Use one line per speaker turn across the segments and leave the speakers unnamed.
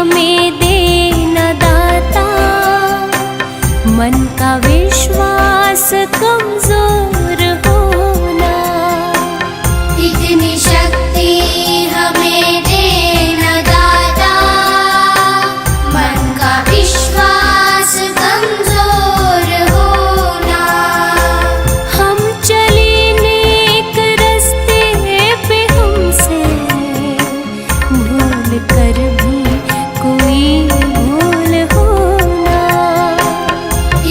हमें दे न दाता, मन का विश्वास कमजोर होना।
इतनी शक्ति हमें दे न दाता, मन का विश्वास कमजोर होना।
हम चले नेक रास्ते पे, हमसे भूल कर भी कोई भूल होना।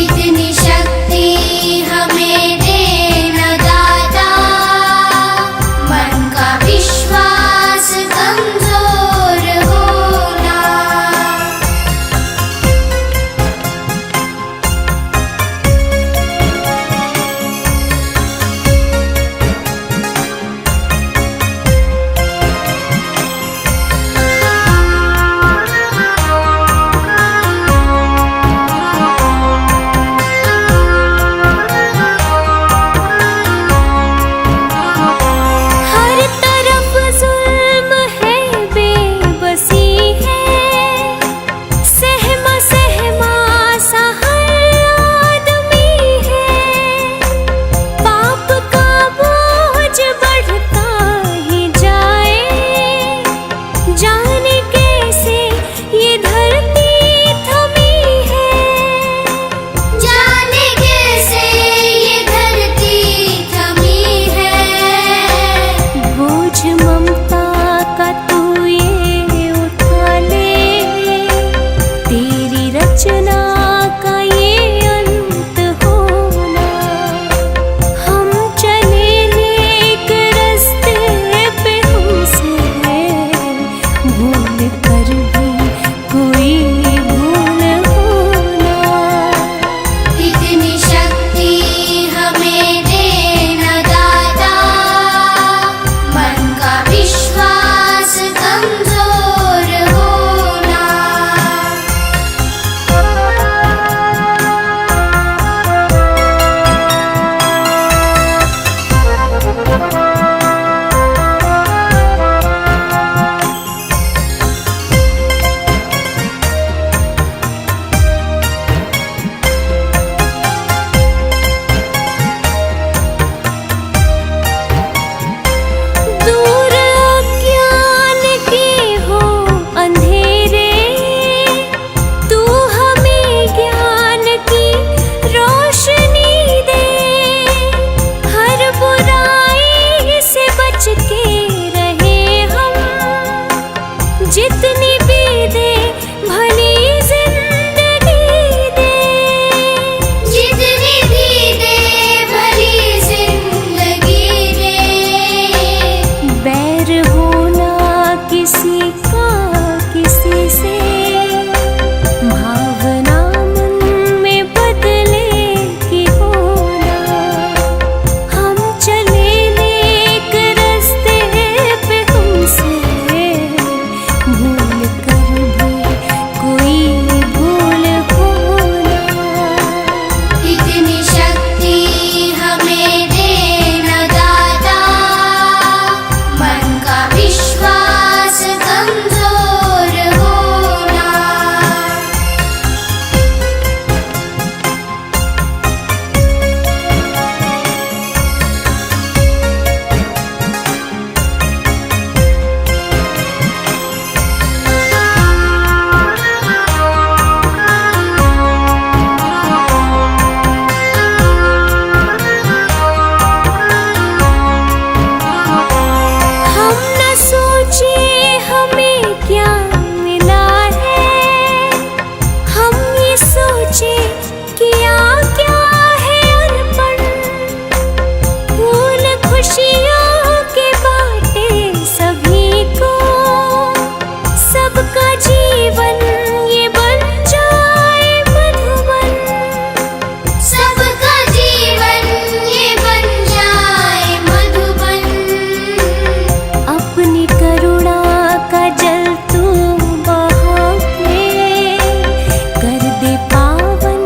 इतनी शक्ति हमें दे न दाता, मन का विश्वास कमजोर होना।
हर तरफ जुल्म है, बेबसी है, सहमा सहमा सा हर आदमी है। पाप का बोझ बढ़ता ही जाए, जाने कैसे ये धरती थमी है।
जाने कैसे ये धरती थमी है।
बोझ ममता का तू ये उठा ले, तेरी रचना का ये अंत होना। हम चले नेक रास्ते पे, हमसे भूल कर भी कोई भूल होना।
इतनी शक्ति हमें दे न दाता, मन का विश्वास कमजोर होना।
दूर अज्ञान के हो अंधेरे, तू हमें ज्ञान की रोशनी दे। हर बुराई से बच के रहे हम, जितनी भी दे भली जिंदगी दे।
जितनी भी दे भली जिंदगी दे।
बैर होना किसी का किसी से, भावना मन में बदले की होना। हम चले नेक रास्ते पे, हमसे भूल कर भी कोई भूल होना।
इतनी शक्ति हमें दे न दाता, मन का विश्वास कमजोर होना।
हम न सोचे हमें क्या मिला है, हम ये सोचे किया क्या है अर्पण। फूल खुशियों के बाटे सभी को, सबका जीवन ये बन जाए मधुबन।
सबका जीवन ये बन जाए मधुबन।
अपनी करुणा का जल तू बहा के, कर दे पावन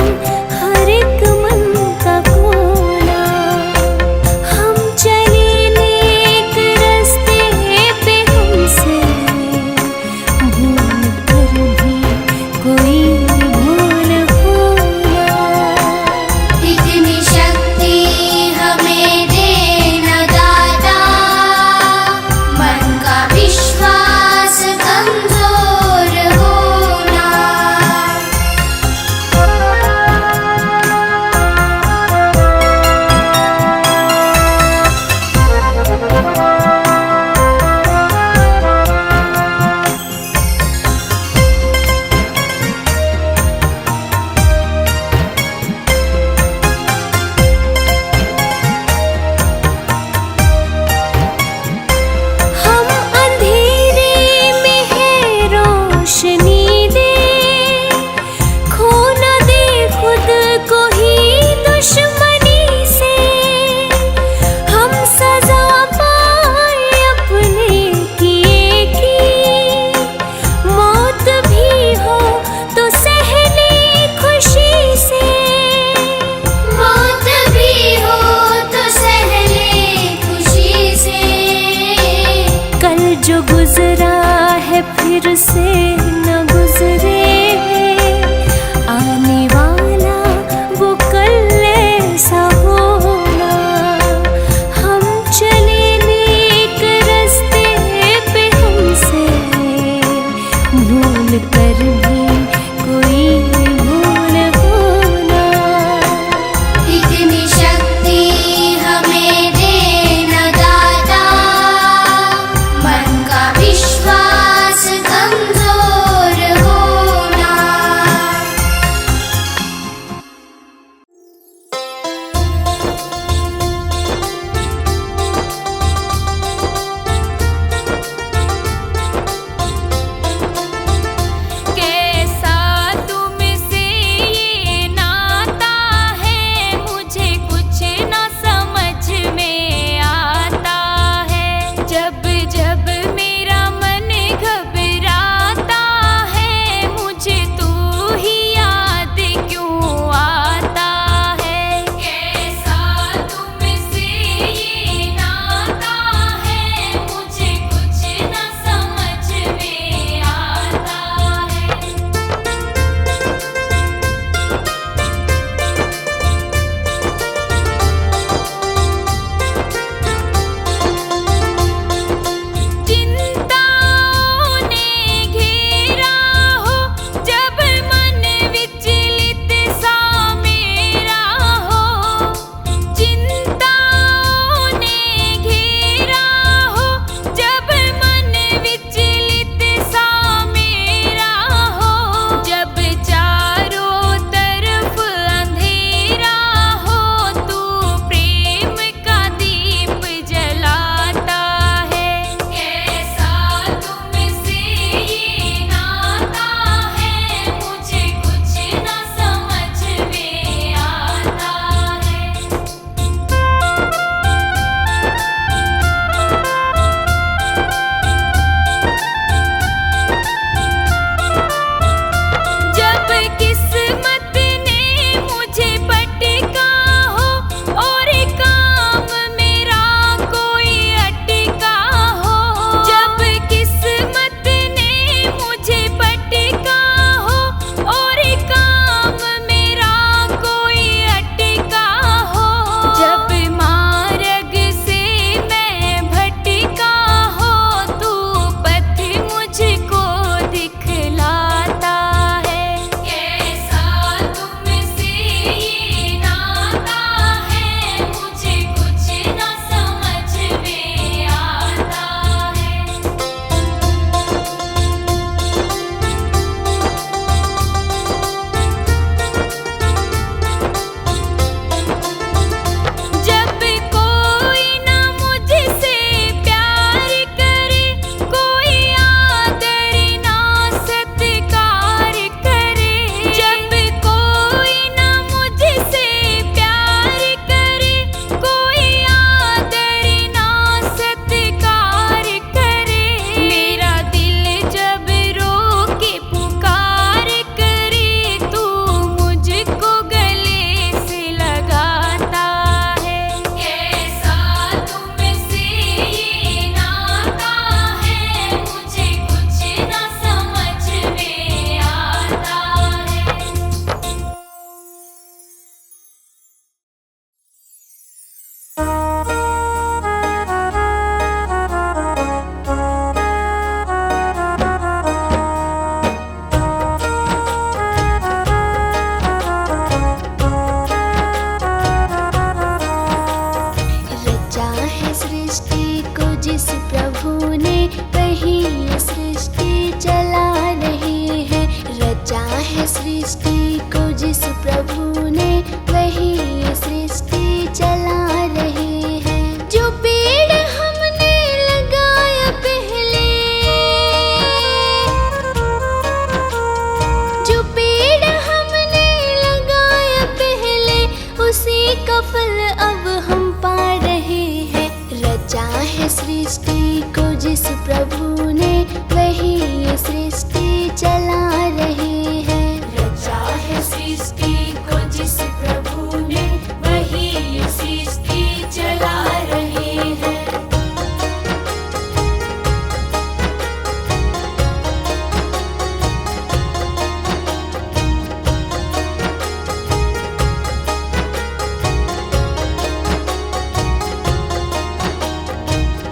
जिस प्रभु ने वही ये सृष्टि चला रहे हैं।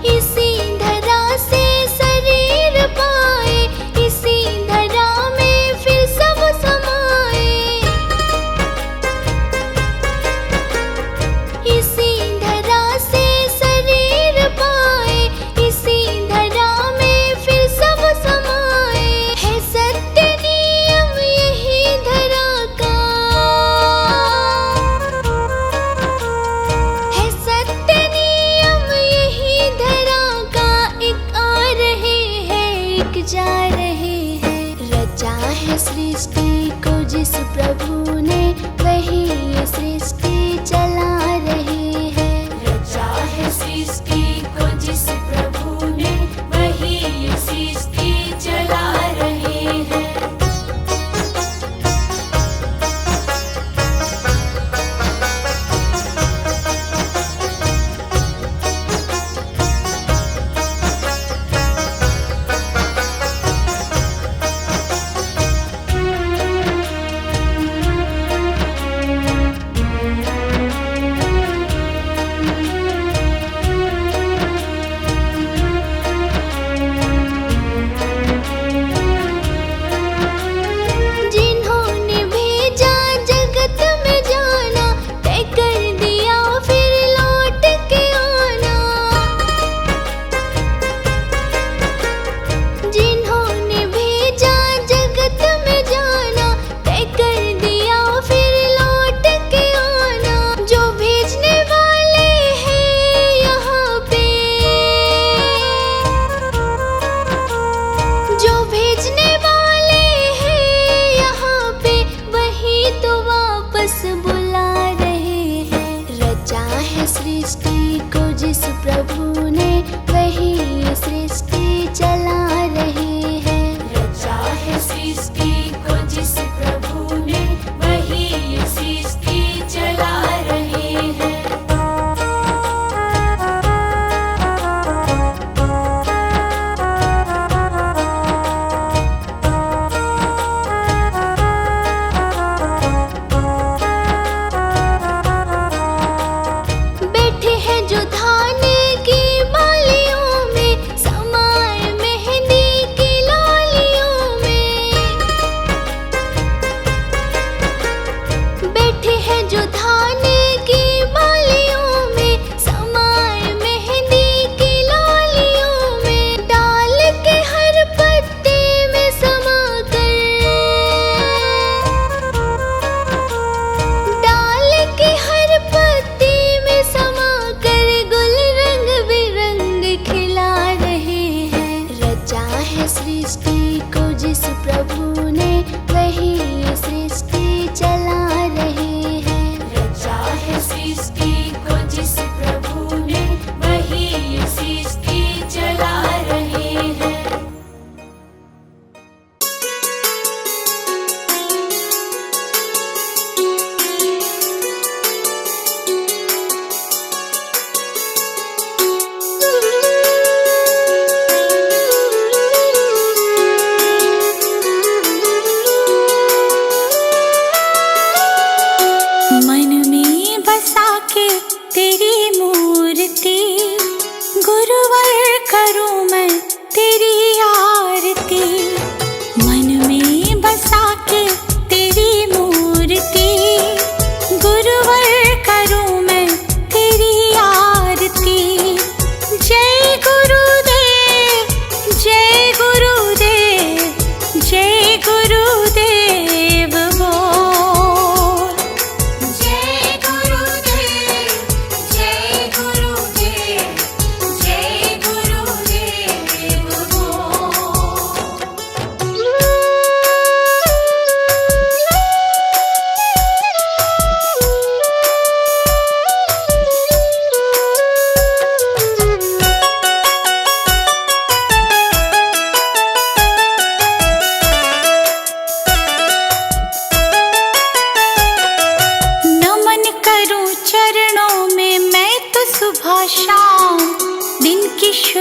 इसी धरा से शरीर पाए, इसी धरा में फिर सब समाए। इसी धरा से शरीर पाए, इसी धरा में फिर सब समाए। है सत्य नियम यही धरा का, है सत्य नियम यही धरा का। एक आ रहे हैं, एक जा रहे हैं। रचा है सृष्टि को जिस प्रभु ने, वही ये सृष्टि चला रहे हैं।
रचा है सृष्टि को जिस प्रभु ने वही ये सृष्टि चला रहे हैं।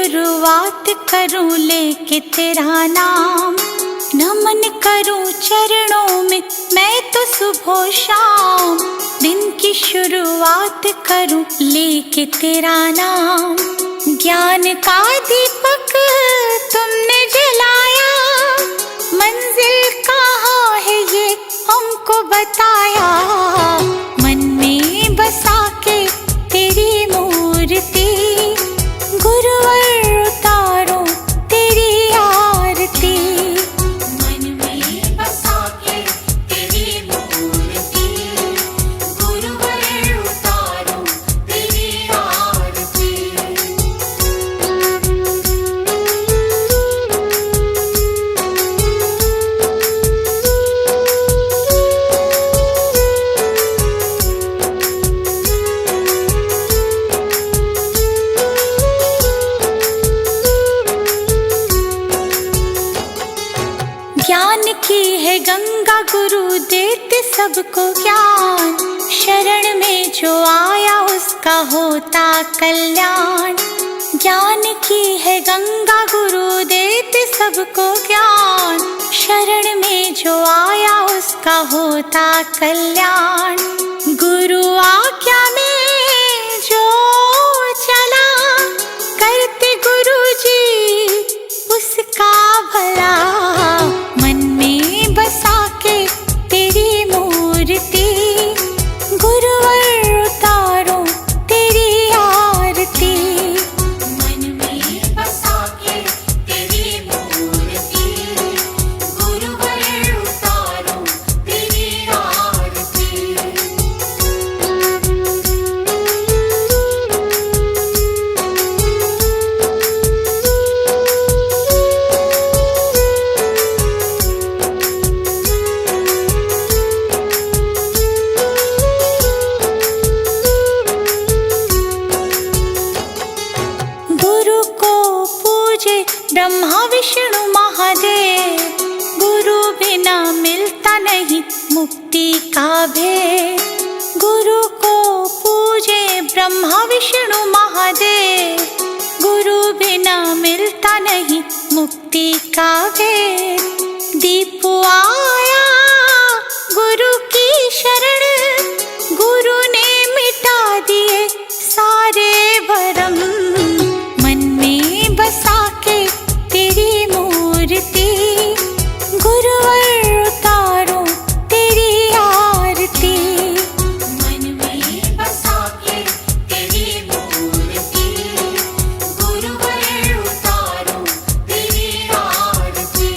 शुरुआत करूं लेके तेरा नाम, नमन करूं चरणों में मैं तो सुबह शाम। दिन की शुरुआत करूं लेके तेरा नाम, ज्ञान का दीपक तुमने जलाया, मंजिल कहाँ है ये हमको बताया। मन में बसा के तेरी मूर्ति, गुरुवर उतारो तेरी आरती। मन में बसा के तेरी मूर्ति, गुरुवर उतारो तेरी आरती। ज्ञान की है गंगा गुरु देते सबको ज्ञान, शरण में जो आया उसका होता कल्याण। ज्ञान की है गंगा गुरु देते सबको ज्ञान, शरण में जो आया उसका होता कल्याण। गुरु आज्ञा में जो चला, करते गुरु जी उसका भला। मन में बसा के तेरी मूर्ति, गुरुवर उतारो तेरी आरती। मन में बसा के तेरी मूर्ति, गुरुवर उतारो तेरी आरती। गुरु को पूजे ब्रह्मा विष्णु महादेव, गुरु बिना मिलता नहीं मुक्ति का भेद। गुरु को पूजे ब्रह्मा विष्णु महादेव, गुरु बिना मिलता नहीं मुक्ति का भेद। दीप आया गुरु की शरण, गुरु ने मिटा दिए सारे भरम। मन में बसा के तेरी मूर्ति, गुरुवर उतारो तेरी आरती। मन में बसा के तेरी मूर्ति, गुरुवर उतारो तेरी आरती।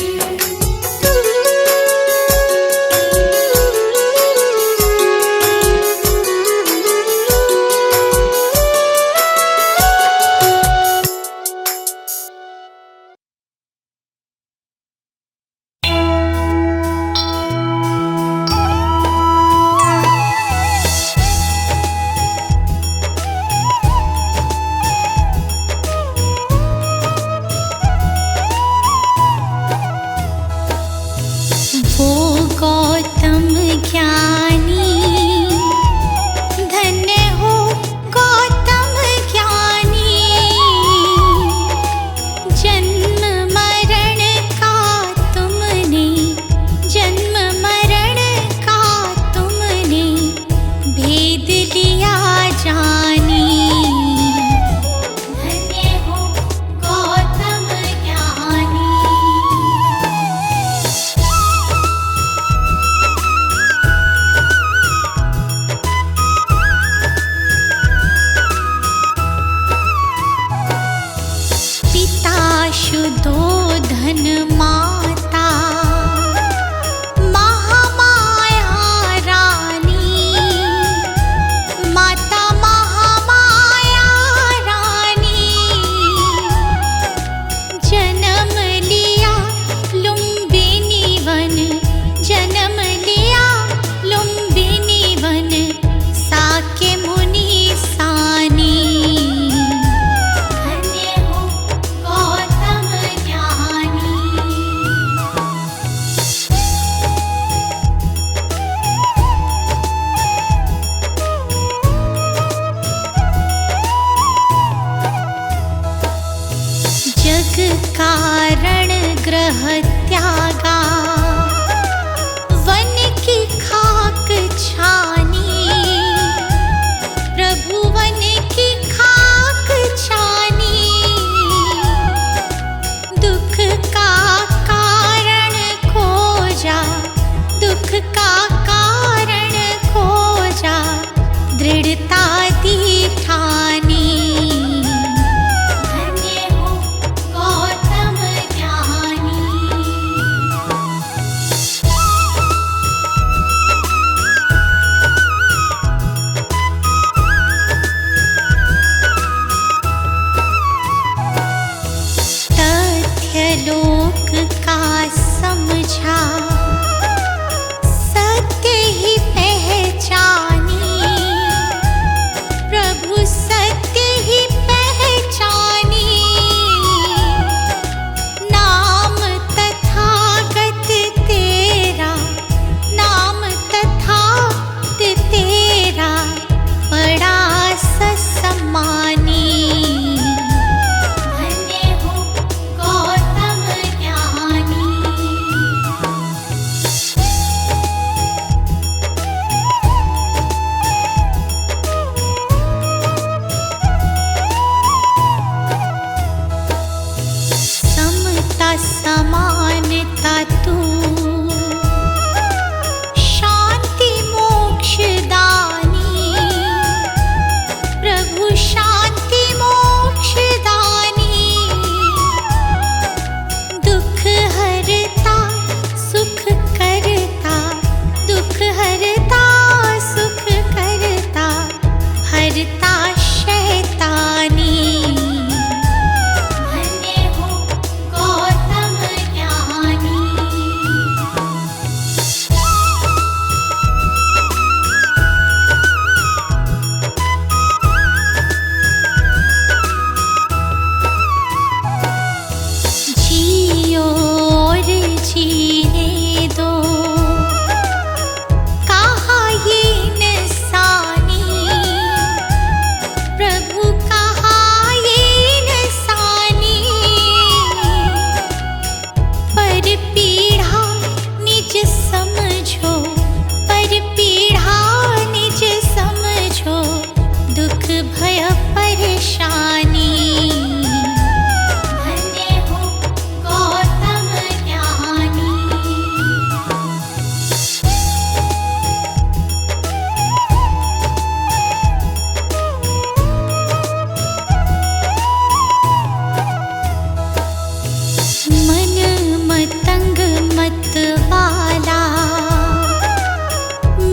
दृढ़ता दी ठानी।
धन्य हो गौतम ज्ञानी।
तथ्य लोक का समझा, सत्य ही पहचानी। प्रभु सत्य ही पहचानी। नाम तथागत तेरा, नाम तथागत तेरा बड़ा ससम्मानी।
धन्य हो गौतम ज्ञानी।
समता समानता तू, शांति मोक्ष दानी। प्रभु शांति मोक्ष दानी। दुख हरता सुख करता, दुख हरता सुख करता, हरता शैतानी।
धन्य हो गौतम ज्ञानी।
जियो और जीने दो, कहा ये इंसानी। प्रभु कहा ये इंसानी। पर पीढ़ा निज समझो, पर पीढ़ा निज समझो, दुख भय परेशानी।
धन्य हो गौतम ज्ञानी।
मन मतंग मत वाला,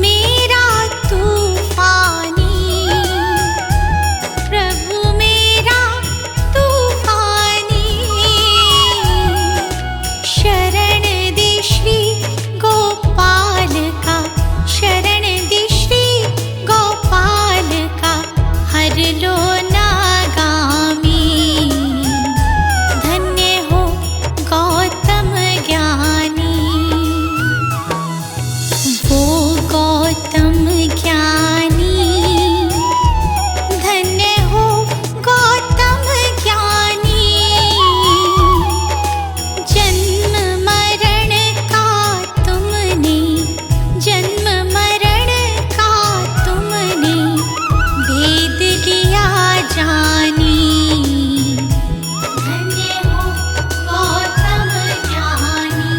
मेरा तूफानी। प्रभु मेरा तूफानी। शरण दे श्री गोपाल का, शरण दे श्री गोपाल का, हर लो नागामी। धन्य हो गौतम ज्ञानी। वो गौतम ज्ञानी। धन्य हो गौतम ज्ञानी। जन्म मरण का तुमने, जन्म मरण का तुमने भेद लिया जानी।
धन्य हो गौतम ज्ञानी।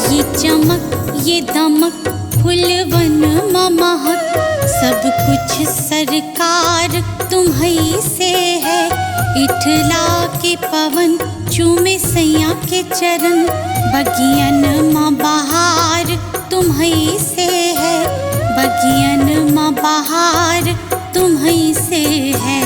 ये चमक ये दमक फुलवन महक, सब कुछ सरकार तुम्हीं से है। इठला के पवन चूमे सैया के चरण, बगियन माँ बहार तुम्हीं से है। बगियन माँ बहार तुम्हीं से है।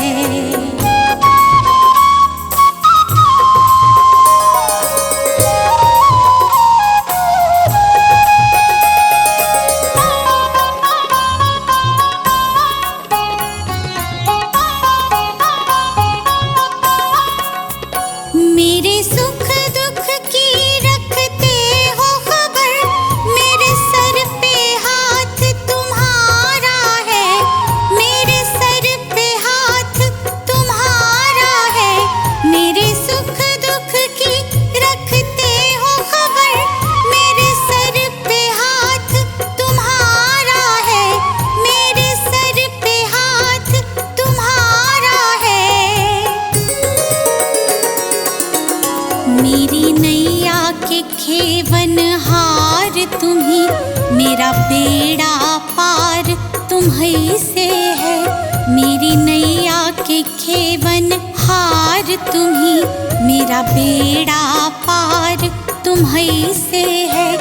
मेरे सर पे हाथ तुम तुम्हीं से है। मेरी नैया के खेवन हार तुम्हीं, मेरा बेड़ा पार तुम्हीं से है।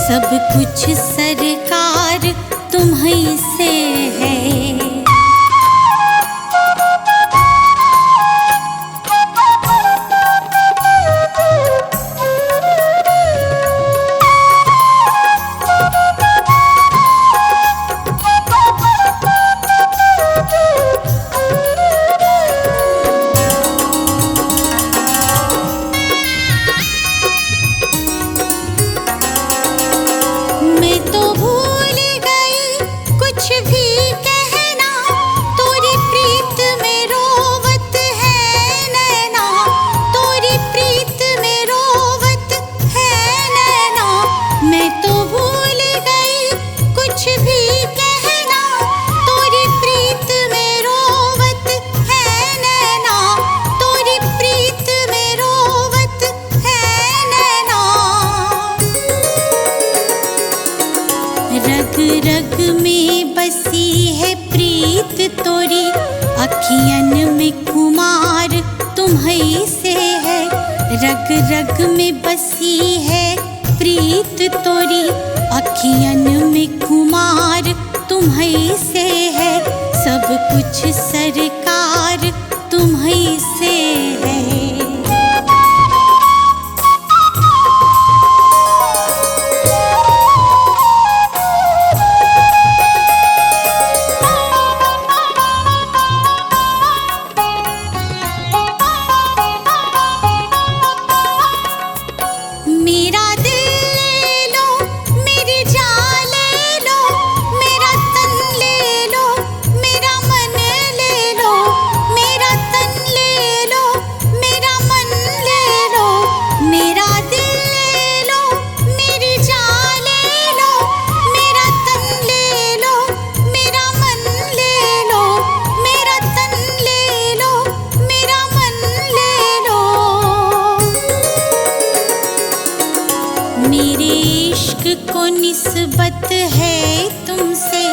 सब कुछ सरकार तुम्हीं से है। मैं तो भूल गई कुछ भी कहना, तोरी प्रीत में रोवत है नैना, तोरी प्रीत में रोवत है नैना। मैं तो भूल गई कुछ भी कहना, तोरी प्रीत में रोवत है नैना, तोरी प्रीत में रोवत है नैना। रग रग में बसी है प्रीत तोरी, अखियन में खुमार तुम्हीं से है। रग रग में बसी है प्रीत तोरी, अखियन में खुमार तुम्हीं से है। सब कुछ सरकार तुम्हीं से है। मेरा दिल ले लो, मेरी जान ले लो, मेरा तन ले लो, मेरा मन ले लो, मेरा तन ले लो, मेरा मन ले लो। मेरा दिल ले लो, मेरी जान ले लो, मेरा तन ले लो, मेरा मन ले लो, मेरा तन ले लो, मेरा मन ले लो। मेरे इश्क को निस्बत है तुमसे,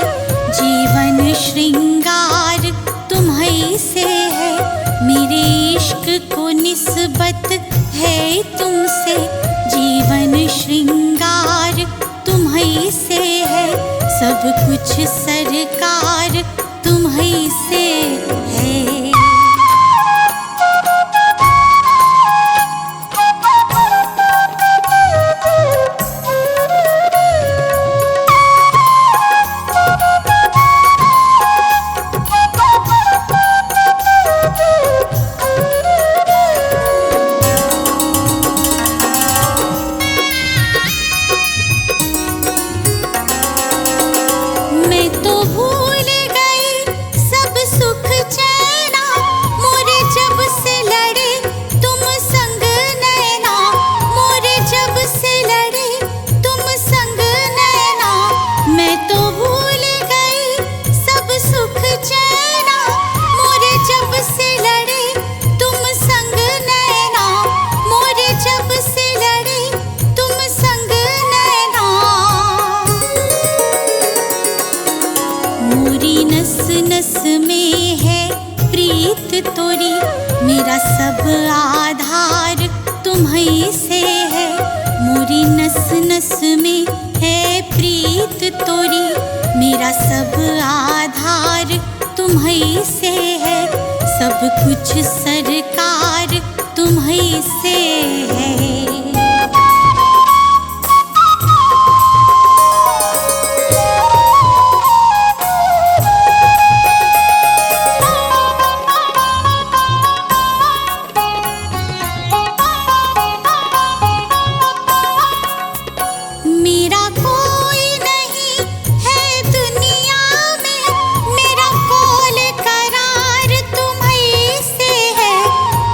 जीवन श्रृंगार तुम्हीं से है। मेरे इश्क को निस्बत है तुमसे, जीवन श्रृंगार तुम्हीं से है। सब कुछ सरकार तुम्हीं से है। मैं तो भूल गई सब सुख चैना, मोरे जब से लड़े तुम संग नैना, मोरे जब से लड़े तुम संग नैना। मैं तो भूल गई सब सुख चैना, मोरे जब से लड़े तुम संग नैना, मोरे जब से लड़े तुम संग नैना। मोरी नस नस में है प्रीत तोरी, मेरा सब आधार तुम्हीं से है। मोरी नस नस में है प्रीत तोरी, मेरा सब आधार तुम्हीं से है। सब कुछ सरकार तुम्हीं से है। मेरा कोई नहीं है दुनिया में, मेरा कोल करार तुम्हीं से है।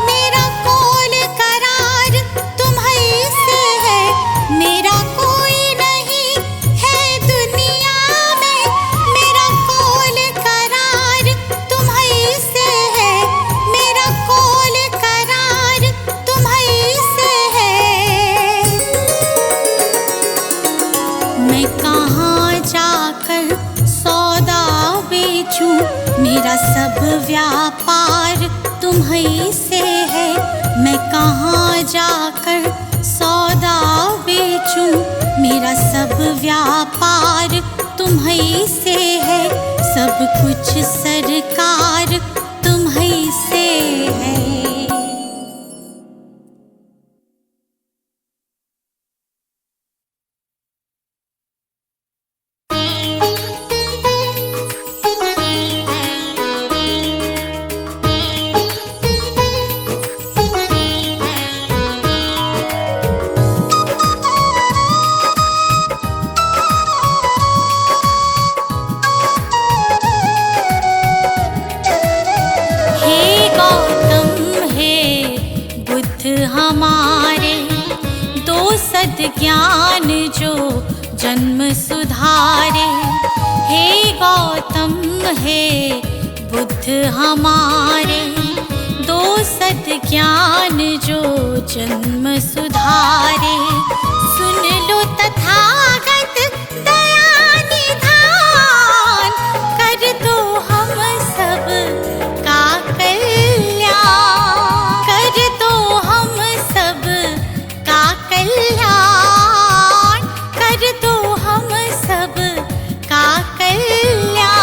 मेरा कोल करार तुम्हीं से है। मेरा कोई नहीं है दुनिया में, मेरा कोल करार तुम्हीं से है। मेरा कोल करार तुम्हीं से है। मैं कहाँ जाकर सौदा बेचूं, मेरा सब व्यापार तुम्हीं से है। मैं कहाँ जाकर सौदा बेचूं, मेरा सब व्यापार तुम्हीं से है। सब कुछ सरकार तुम्हीं से है।
हमारे दो सद्ज्ञान जो जन्म सुधारे। हे गौतम हे बुद्ध हमारे दो सद्ज्ञान जो जन्म सुधारे। सुन लो तथागत दया निधान, कर दो हम सब का कल्याण, कर दो हम सब का कल्याण, कर दो हम सब का कल्याण।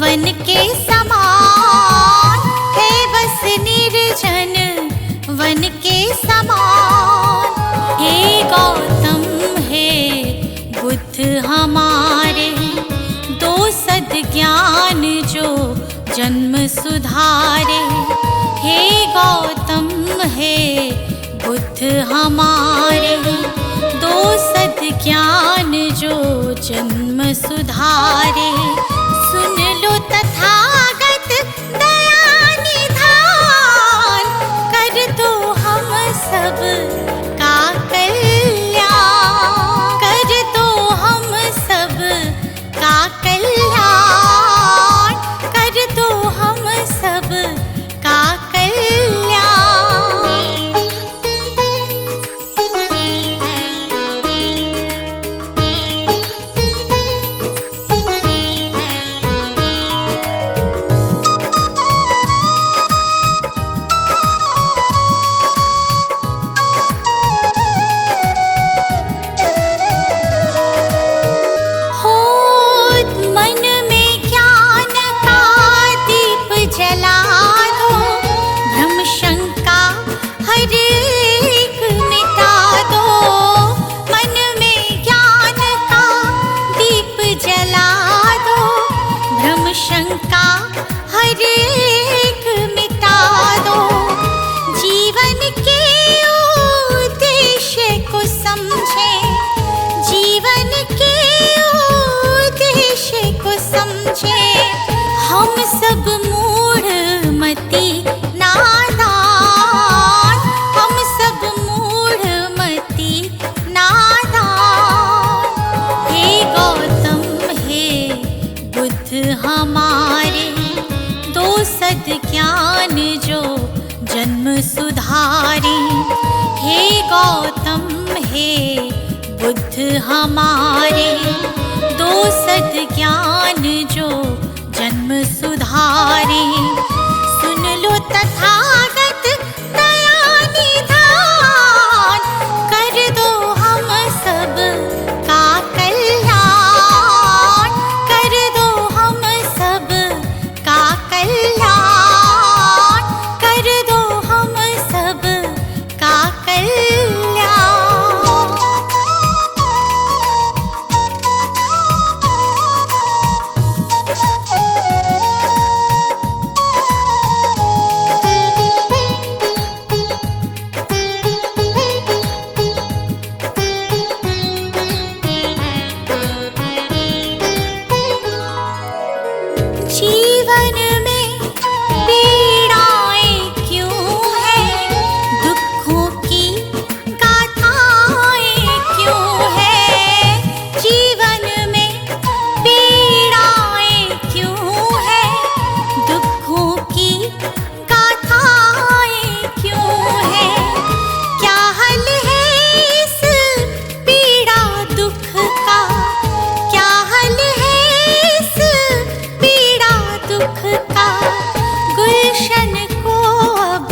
वन के समान है बस निर्जन वन के समान। हे गौतम हे बुद्ध हमारे दो सद्ज्ञान जो जन्म सुधारे। हे गौतम हे बुद्ध हमारे दो सद्ज्ञान जो जन्म सुधारे। सुन लो तथागत दया निधान, कर दो हम सब का कल्याण, कर दो हम सब का कल्याण, कर दो हम सब का कल्याण। शंका हर एक मिटा दो, जीवन के उद्देश्य को समझे, जीवन के उद्देश्य को समझे। हम सब मूढ़ मति नादान, हम सब मूढ़ मति नादान। हे गौतम हे बुद्ध हमारे दो सद्ज्ञान जो जन्म सुधारे। हे गौतम हे बुद्ध हमारे दो सद्ज्ञान जो जन्म सुधारे। सुन लो तथागत दया निधान, कर दो हम सब का कल्याण, कर दो हम सब का कल्याण, कर
सुख का गुलशन को अब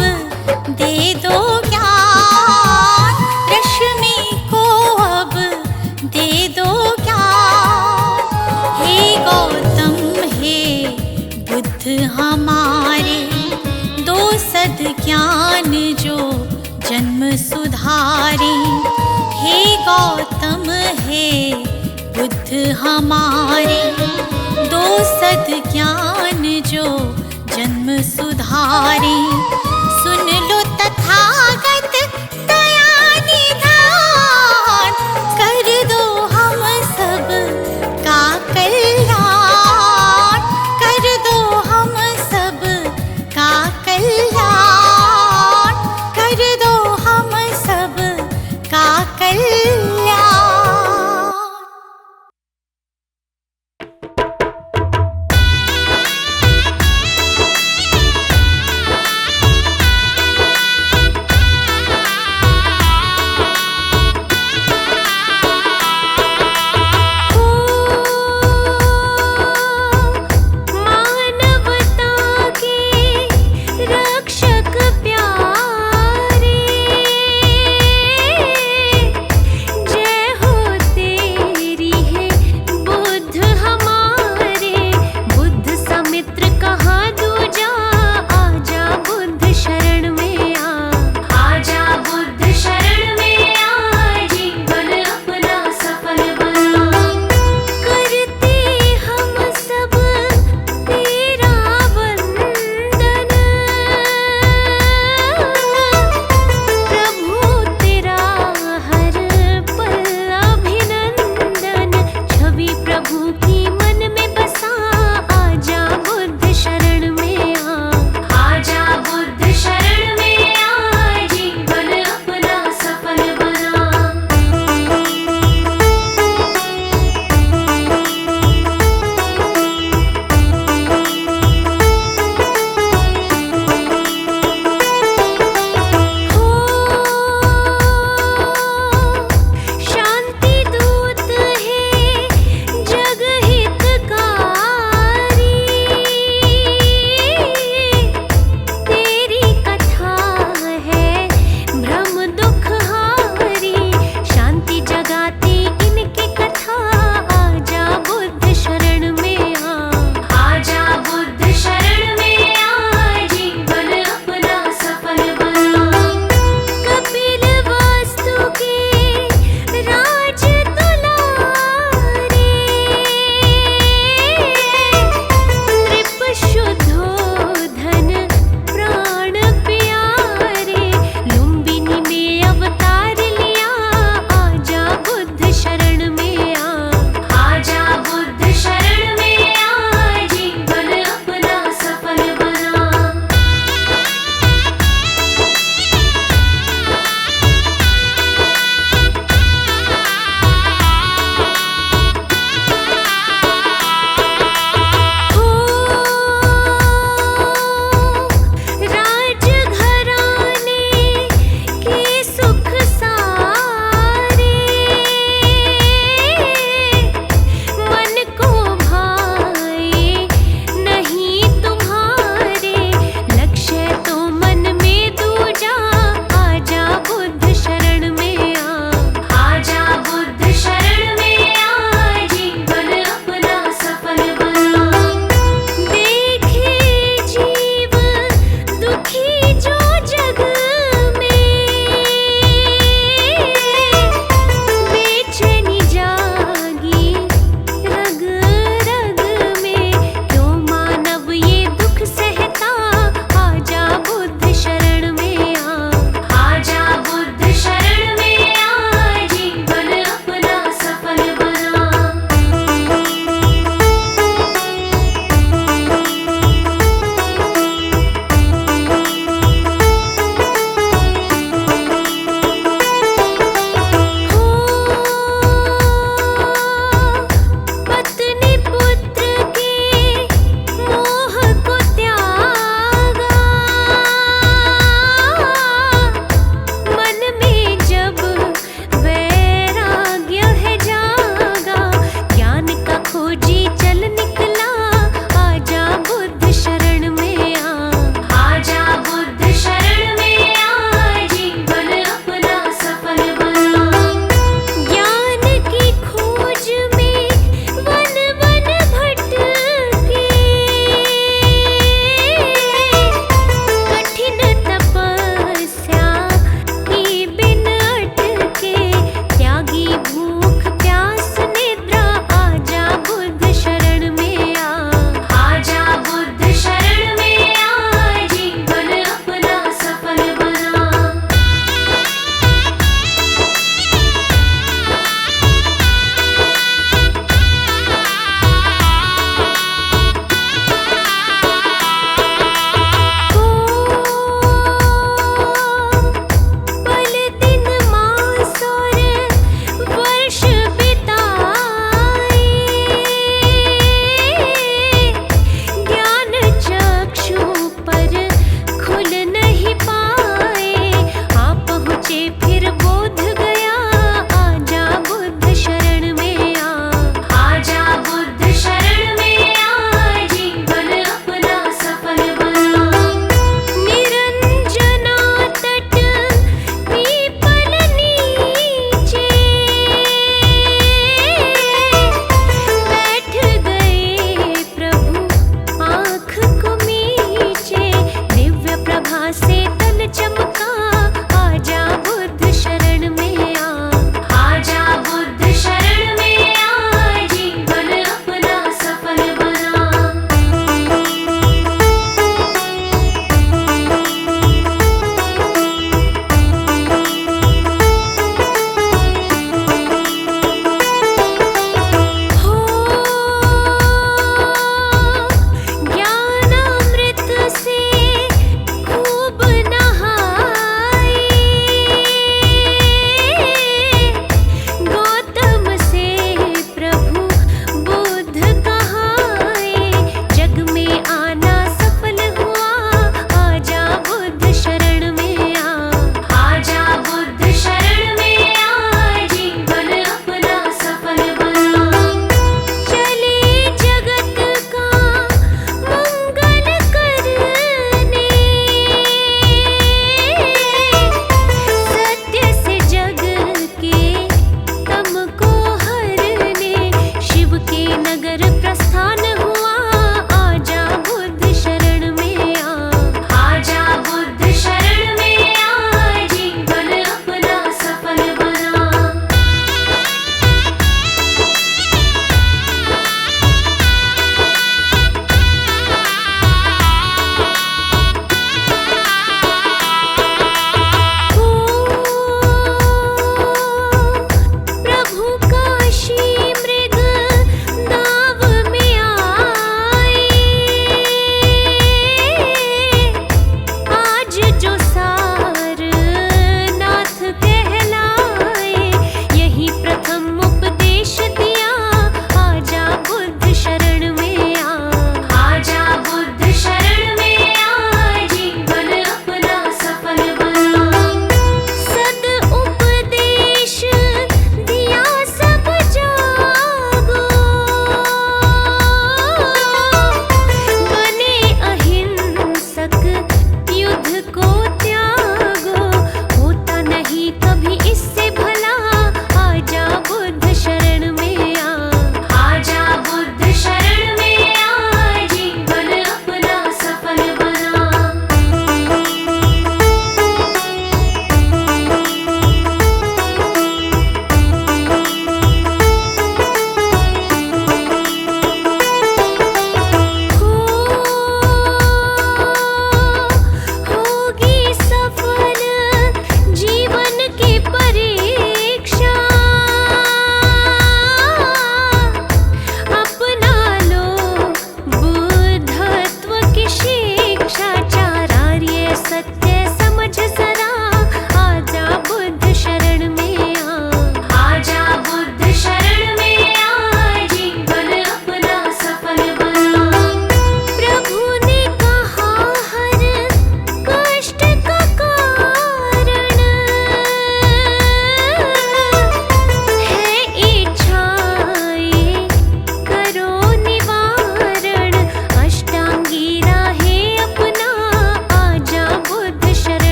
दे दो ज्ञान, रश्मि को अब दे दो ज्ञान। हे गौतम हे बुद्ध हमारे, दो सद ज्ञान जो जन्म सुधारे। हे गौतम हे बुद्ध हमारे, दो सद ज्ञान जो जन्म सुधारे।